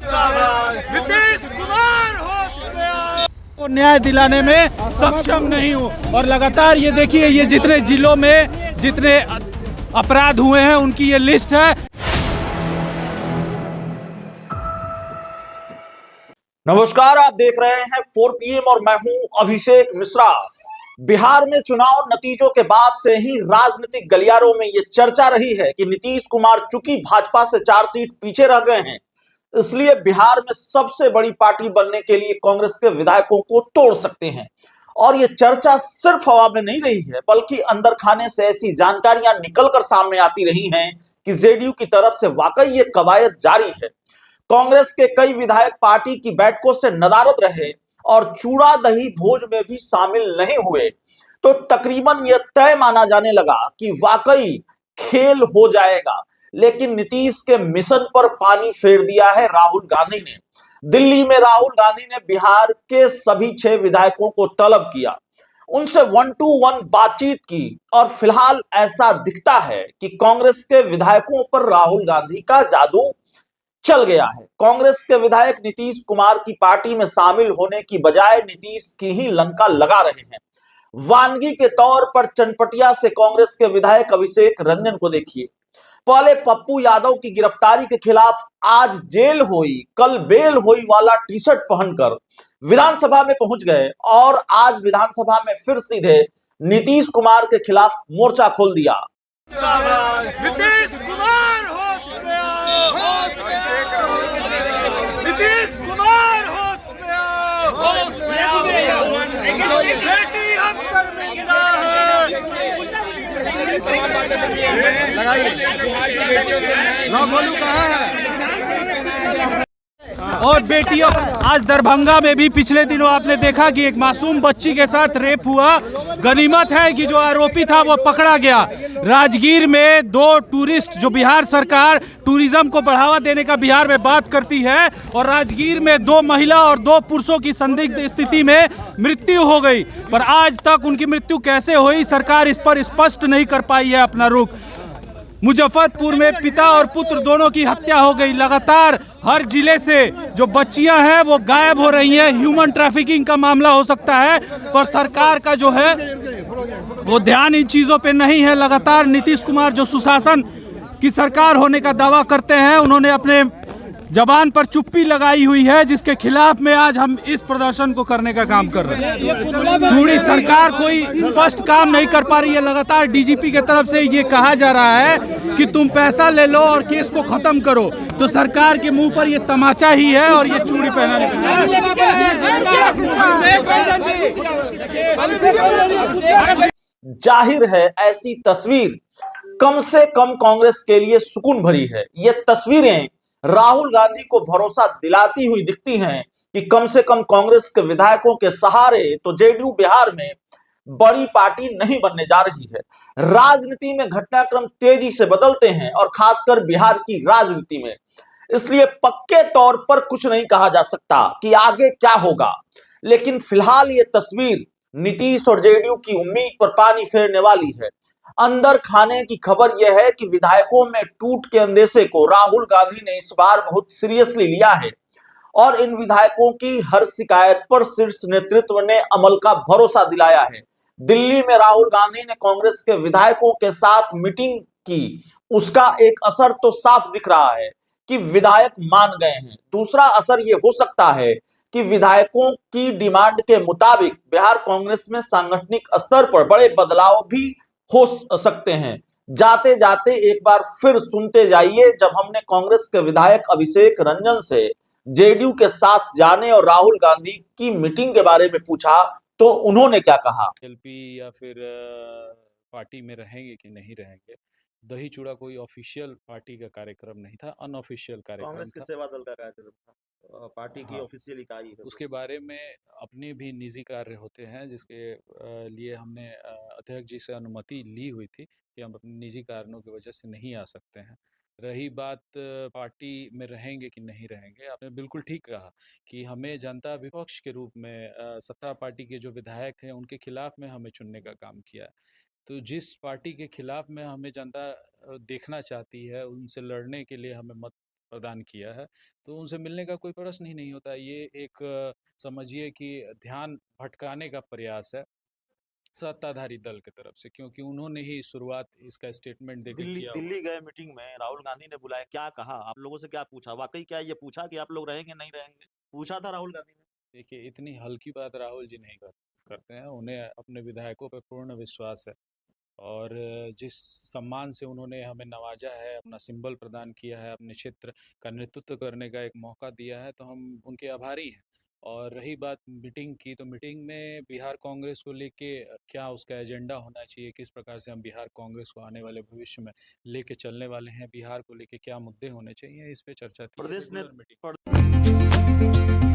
नीतीश कुमार को न्याय दिलाने में सक्षम नहीं हूँ। और लगातार ये देखिए, ये जितने जिलों में जितने अपराध हुए हैं उनकी ये लिस्ट है। नमस्कार, आप देख रहे हैं 4 PM और मैं हूं अभिषेक मिश्रा। बिहार में चुनाव नतीजों के बाद से ही राजनीतिक गलियारों में यह चर्चा रही है कि नीतीश कुमार चूंकि भाजपा से 4 सीट पीछे रह गए हैं, इसलिए बिहार में सबसे बड़ी पार्टी बनने के लिए कांग्रेस के विधायकों को तोड़ सकते हैं। और यह चर्चा सिर्फ हवा में नहीं रही है, बल्कि अंदर खाने से ऐसी जानकारियां निकलकर सामने आती रही हैं कि जेडीयू की तरफ से वाकई ये कवायद जारी है। कांग्रेस के कई विधायक पार्टी की बैठकों से नदारद रहे और चूड़ा दही भोज में भी शामिल नहीं हुए, तो तकरीबन यह तय माना जाने लगा कि वाकई खेल हो जाएगा। लेकिन नीतीश के मिशन पर पानी फेर दिया है राहुल गांधी ने। दिल्ली में राहुल गांधी ने बिहार के सभी 6 विधायकों को तलब किया, उनसे 1 to 1 बातचीत की और फिलहाल ऐसा दिखता है कि कांग्रेस के विधायकों पर राहुल गांधी का जादू चल गया है। कांग्रेस के विधायक नीतीश कुमार की पार्टी में शामिल होने की बजाय नीतीश की ही लंका लगा रहे हैं। वानगी के तौर पर चनपटिया से कांग्रेस के विधायक अभिषेक रंजन को देखिए। पहले पप्पू यादव की गिरफ्तारी के खिलाफ आज जेल होई कल बेल होई वाला टी शर्ट पहनकर विधानसभा में पहुंच गए और आज विधानसभा में फिर सीधे नीतीश कुमार के खिलाफ मोर्चा खोल दिया। नीतीश कुमार होश में आओ, नीतीश कुमार होश में आओ, बेटी हम शर्मिंदा है। बोलू कहाँ है? और बेटियों, आज दरभंगा में भी पिछले दिनों आपने देखा कि एक मासूम बच्ची के साथ रेप हुआ। गनीमत है कि जो आरोपी था वो पकड़ा गया। राजगीर में 2 टूरिस्ट, जो बिहार सरकार टूरिज्म को बढ़ावा देने का बिहार में बात करती है, और राजगीर में 2 महिला और 2 पुरुषों की संदिग्ध स्थिति में मृत्यु हो गई। पर आज तक उनकी मृत्यु कैसे हुई, सरकार इस पर स्पष्ट नहीं कर पाई है अपना रुख। मुजफ्फरपुर में पिता और पुत्र दोनों की हत्या हो गई। लगातार हर जिले से जो बच्चियां हैं वो गायब हो रही हैं। ह्यूमन ट्रैफिकिंग का मामला हो सकता है, पर सरकार का जो है वो ध्यान इन चीजों पे नहीं है। लगातार नीतीश कुमार जो सुशासन की सरकार होने का दावा करते हैं, उन्होंने अपने जबान पर चुप्पी लगाई हुई है, जिसके खिलाफ में आज हम इस प्रदर्शन को करने का काम कर रहे हैं। पूरी सरकार कोई स्पष्ट काम नहीं कर पा रही है। लगातार डीजीपी के तरफ से ये कहा जा रहा है कि तुम पैसा ले लो और केस को खत्म करो, तो सरकार के मुंह पर ये तमाचा ही है और ये चूड़ी पहनाने का। जाहिर है ऐसी तस्वीर कम से कम कांग्रेस के लिए सुकून भरी है। ये तस्वीरें राहुल गांधी को भरोसा दिलाती हुई दिखती हैं कि कम से कम कांग्रेस के विधायकों के सहारे तो जेडीयू बिहार में बड़ी पार्टी नहीं बनने जा रही है। राजनीति में घटनाक्रम तेजी से बदलते हैं और खासकर बिहार की राजनीति में, इसलिए पक्के तौर पर कुछ नहीं कहा जा सकता कि आगे क्या होगा। लेकिन फिलहाल ये तस्वीर नीतीश और जेडीयू की उम्मीद पर पानी फेरने वाली है। अंदर खाने की खबर यह है कि विधायकों में टूट के अंदेशे को राहुल गांधी ने इस बार बहुत सीरियसली लिया है और इन विधायकों की हर शिकायत पर शीर्ष नेतृत्व ने अमल का भरोसा दिलाया है। दिल्ली में राहुल गांधी ने कांग्रेस के विधायकों के साथ मीटिंग की, उसका एक असर तो साफ दिख रहा है कि विधायक मान गए हैं। दूसरा असर यह हो सकता है कि विधायकों की डिमांड के मुताबिक बिहार कांग्रेस में सांगठनिक स्तर पर बड़े बदलाव भी हो सकते हैं। जाते जाते एक बार फिर सुनते जाइए, जब हमने कांग्रेस के विधायक अभिषेक रंजन से जेडीयू के साथ जाने और राहुल गांधी की मीटिंग के बारे में पूछा तो उन्होंने क्या कहा। एलपी या फिर पार्टी में रहेंगे कि नहीं रहेंगे। दही चूड़ा कोई ऑफिशियल पार्टी का कार्यक्रम नहीं था, अनऑफिशियल कार्यक्रम कांग्रेस के था। सेवा दल का कार्यक्रम था, पार्टी की ऑफिशियल इकाई है। उसके बारे में अपने भी निजी कार्य होते हैं, जिसके लिए हमने अध्यक्ष जी से अनुमति ली हुई थी कि हम अपने निजी कारणों की वजह से नहीं आ सकते हैं। रही बात पार्टी में रहेंगे कि नहीं रहेंगे, आपने बिल्कुल ठीक कहा कि हमें जनता विपक्ष के रूप में सत्ता पार्टी के जो विधायक थे उनके खिलाफ में हमें चुनने का काम किया है। तो जिस पार्टी के खिलाफ में हमें जनता देखना चाहती है, उनसे लड़ने के लिए हमें मत प्रदान किया है, तो उनसे मिलने का कोई प्रश्न ही नहीं होता। ये एक समझिए कि ध्यान भटकाने का प्रयास है सत्ताधारी दल की तरफ से, क्योंकि उन्होंने ही शुरुआत इसका स्टेटमेंट देके दिल्ली किया हुआ। दिल्ली गए मीटिंग में, राहुल गांधी ने बुलाया, क्या कहा आप लोगों से, क्या पूछा? वाकई क्या ये पूछा कि आप लोग रहेंगे नहीं रहेंगे? पूछा था राहुल गांधी ने? देखिए, इतनी हल्की बात राहुल जी नहीं करते हैं। उन्हें अपने विधायकों पर पूर्ण विश्वास है, और जिस सम्मान से उन्होंने हमें नवाजा है, अपना सिंबल प्रदान किया है, अपने क्षेत्र का नेतृत्व करने का एक मौका दिया है, तो हम उनके आभारी हैं। और रही बात मीटिंग की, तो मीटिंग में बिहार कांग्रेस को लेके क्या उसका एजेंडा होना चाहिए, किस प्रकार से हम बिहार कांग्रेस को आने वाले भविष्य में लेके चलने वाले हैं, बिहार को लेके क्या मुद्दे होने चाहिए, इस पे चर्चा थी। प्रदेश ने रेगुलर मीटिंग